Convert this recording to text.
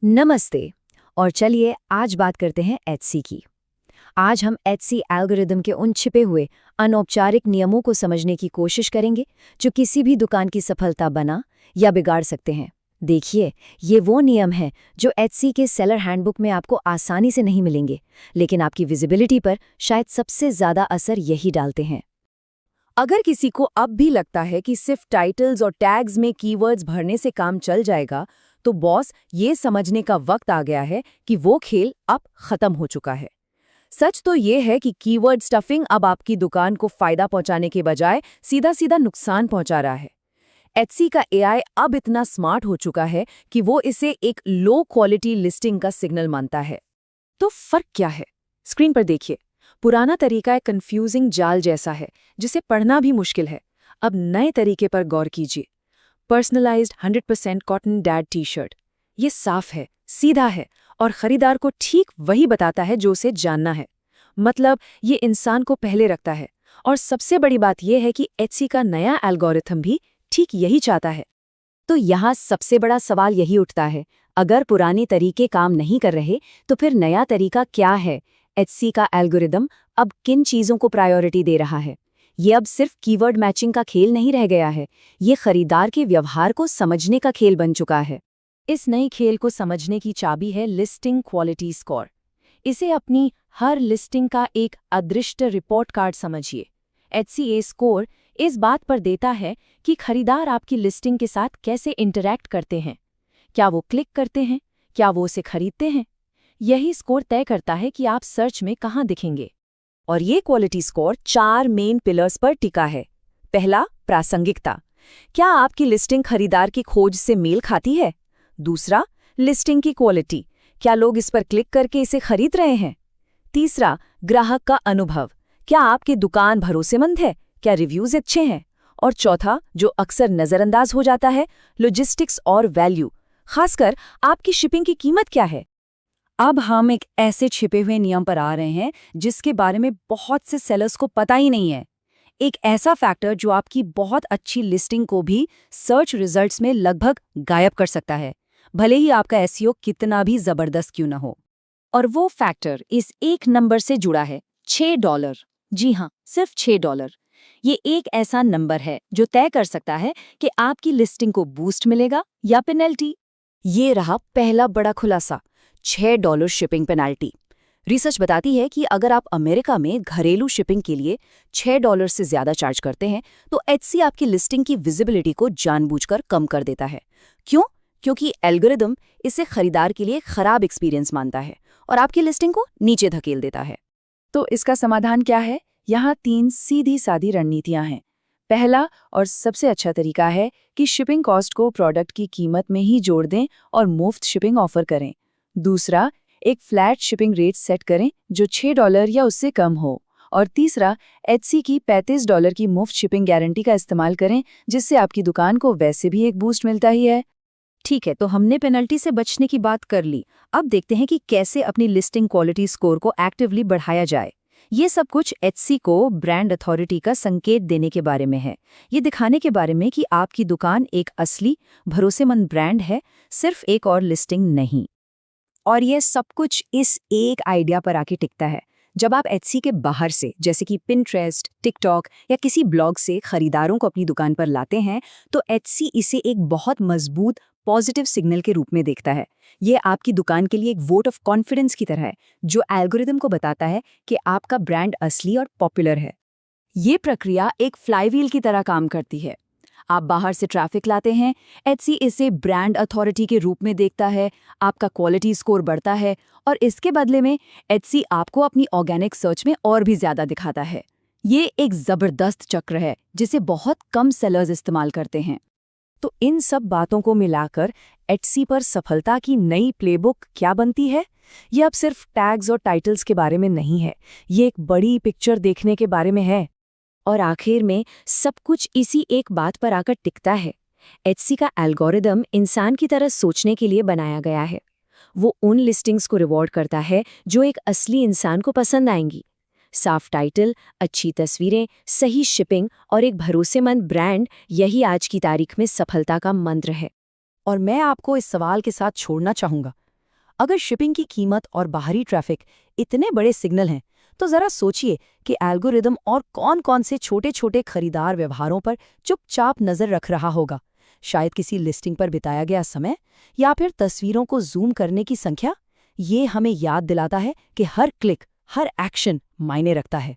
नमस्ते। और चलिए आज बात करते हैं एचसी की। आज हम एचसी एल्गोरिदम के उन छिपे हुए अनौपचारिक नियमों को समझने की कोशिश करेंगे जो किसी भी दुकान की सफलता बना या बिगाड़ सकते हैं। देखिए, ये वो नियम हैं जो एचसी के सेलर हैंडबुक में आपको आसानी से नहीं मिलेंगे, लेकिन आपकी विजिबिलिटी पर शायद सबसे ज्यादा असर यही डालते हैं। अगर किसी को अब भी लगता है कि सिर्फ टाइटल्स और टैग्स में कीवर्ड्स भरने से काम चल जाएगा, तो बॉस ये समझने का वक्त आ गया है कि वो खेल अब खत्म हो चुका है। सच तो ये है कि कीवर्ड स्टफिंग अब आपकी दुकान को फायदा पहुंचाने के बजाय सीधा सीधा नुकसान पहुंचा रहा है। एचसी का एआई अब इतना स्मार्ट हो चुका है कि वो इसे एक लो क्वालिटी लिस्टिंग का सिग्नल मानता है। तो फर्क क्या है? स्क्रीन पर देखिए। पुराना तरीका एक कंफ्यूजिंग जाल जैसा है जिसे पढ़ना भी मुश्किल है। अब नए तरीके पर गौर कीजिए। Personalised 100% cotton dad T shirt. ये साफ है, सीधा है और खरीदार को ठीक वही बताता है जो उसे जानना है। मतलब ये इंसान को पहले रखता है। और सबसे बड़ी बात यह है कि एचसी का नया एल्गोरिथम भी ठीक यही चाहता है। तो यहाँ सबसे बड़ा सवाल यही उठता है, अगर पुराने तरीके काम नहीं कर रहे तो फिर नया तरीका क्या है? एचसी का एल्गोरिदम अब किन चीज़ों को प्रायोरिटी दे रहा है? ये अब सिर्फ कीवर्ड मैचिंग का खेल नहीं रह गया है, ये खरीदार के व्यवहार को समझने का खेल बन चुका है। इस नई खेल को समझने की चाबी है लिस्टिंग क्वालिटी स्कोर। इसे अपनी हर लिस्टिंग का एक अदृश्य रिपोर्ट कार्ड समझिए। एचसीए स्कोर इस बात पर देता है कि खरीदार आपकी लिस्टिंग के साथ कैसे इंटरैक्ट करते हैं। क्या वो क्लिक करते हैं? क्या वो उसे खरीदते हैं? यही स्कोर तय करता है कि आप सर्च में कहाँ दिखेंगे। और ये क्वालिटी स्कोर 4 मेन पिलर्स पर टिका है। पहला, प्रासंगिकता। क्या आपकी लिस्टिंग खरीदार की खोज से मेल खाती है? दूसरा, लिस्टिंग की क्वालिटी। क्या लोग इस पर क्लिक करके इसे खरीद रहे हैं? तीसरा, ग्राहक का अनुभव। क्या आपकी दुकान भरोसेमंद है? क्या रिव्यूज अच्छे हैं? और चौथा, जो अक्सर नज़रअंदाज हो जाता है, लॉजिस्टिक्स और वैल्यू। खासकर आपकी शिपिंग की कीमत क्या है? अब हम एक ऐसे छिपे हुए नियम पर आ रहे हैं जिसके बारे में बहुत से सेलर्स को पता ही नहीं है। एक ऐसा फैक्टर जो आपकी बहुत अच्छी लिस्टिंग को भी सर्च रिजल्ट्स में लगभग गायब कर सकता है, भले ही आपका एसईओ कितना भी जबरदस्त क्यों ना हो। और वो फैक्टर इस एक नंबर से जुड़ा है, $6। जी हाँ, सिर्फ $6। ये एक ऐसा नंबर है जो तय कर सकता है कि आपकी लिस्टिंग को बूस्ट मिलेगा या पेनल्टी। ये रहा पहला बड़ा खुलासा, $6 शिपिंग पेनल्टी। रिसर्च बताती है कि अगर आप अमेरिका में घरेलू शिपिंग के लिए $6 से ज्यादा चार्ज करते हैं तो एचसी आपकी लिस्टिंग की विजिबिलिटी को जानबूझकर कम कर देता है। क्यों? क्योंकि एल्गोरिदम इसे खरीदार के लिए खराब एक्सपीरियंस मानता है और आपकी लिस्टिंग को नीचे धकेल देता है। तो इसका समाधान क्या है? यहाँ 3 सीधी सादी रणनीतियाँ हैं। पहला और सबसे अच्छा तरीका है कि शिपिंग कॉस्ट को प्रोडक्ट की कीमत में ही जोड़ दें और मुफ्त शिपिंग ऑफर करें। दूसरा, एक फ्लैट शिपिंग रेट सेट करें जो $6 या उससे कम हो। और तीसरा, एचसी की $35 की मुफ्त शिपिंग गारंटी का इस्तेमाल करें, जिससे आपकी दुकान को वैसे भी एक बूस्ट मिलता ही है। ठीक है, तो हमने पेनल्टी से बचने की बात कर ली। अब देखते हैं कि कैसे अपनी लिस्टिंग क्वालिटी स्कोर को एक्टिवली बढ़ाया जाए। ये सब कुछ एचसी को ब्रांड अथॉरिटी का संकेत देने के बारे में है। ये दिखाने के बारे में कि आपकी दुकान एक असली भरोसेमंद ब्रांड है, सिर्फ एक और लिस्टिंग नहीं। और ये सब कुछ इस एक आइडिया पर आके टिकता है। जब आप एचसी के बाहर से, जैसे कि पिंटरेस्ट, टिकटॉक या किसी ब्लॉग से खरीदारों को अपनी दुकान पर लाते हैं, तो एचसी इसे एक बहुत मजबूत पॉजिटिव सिग्नल के रूप में देखता है। ये आपकी दुकान के लिए एक वोट ऑफ कॉन्फिडेंस की तरह है, जो एल्गोरिदम को बताता है कि आपका ब्रांड असली और पॉपुलर है। ये प्रक्रिया एक फ्लाईव्हील की तरह काम करती है। आप बाहर से ट्रैफिक लाते हैं, एचसी इसे ब्रांड अथॉरिटी के रूप में देखता है, आपका क्वालिटी स्कोर बढ़ता है और इसके बदले में एचसी आपको अपनी ऑर्गेनिक सर्च में और भी ज्यादा दिखाता है। ये एक जबरदस्त चक्र है जिसे बहुत कम सेलर्स इस्तेमाल करते हैं। तो इन सब बातों को मिलाकर एचसी पर सफलता की नई प्लेबुक क्या बनती है? ये अब सिर्फ टैग्स और टाइटल्स के बारे में नहीं है, ये एक बड़ी पिक्चर देखने के बारे में है। और आखिर में सब कुछ इसी एक बात पर आकर टिकता है, एचसी का एल्गोरिदम इंसान की तरह सोचने के लिए बनाया गया है। वो उन लिस्टिंग्स को रिवॉर्ड करता है जो एक असली इंसान को पसंद आएंगी। साफ टाइटल, अच्छी तस्वीरें, सही शिपिंग और एक भरोसेमंद ब्रांड, यही आज की तारीख में सफलता का मंत्र है। और मैं आपको इस सवाल के साथ छोड़ना चाहूंगा, अगर शिपिंग की कीमत और बाहरी ट्रैफिक इतने बड़े सिग्नल हैं, तो ज़रा सोचिए कि एल्गोरिदम और कौन-कौन से छोटे-छोटे खरीदार व्यवहारों पर चुपचाप नज़र रख रहा होगा। शायद किसी लिस्टिंग पर बिताया गया समय, या फिर तस्वीरों को जूम करने की संख्या। ये हमें याद दिलाता है कि हर क्लिक, हर एक्शन मायने रखता है।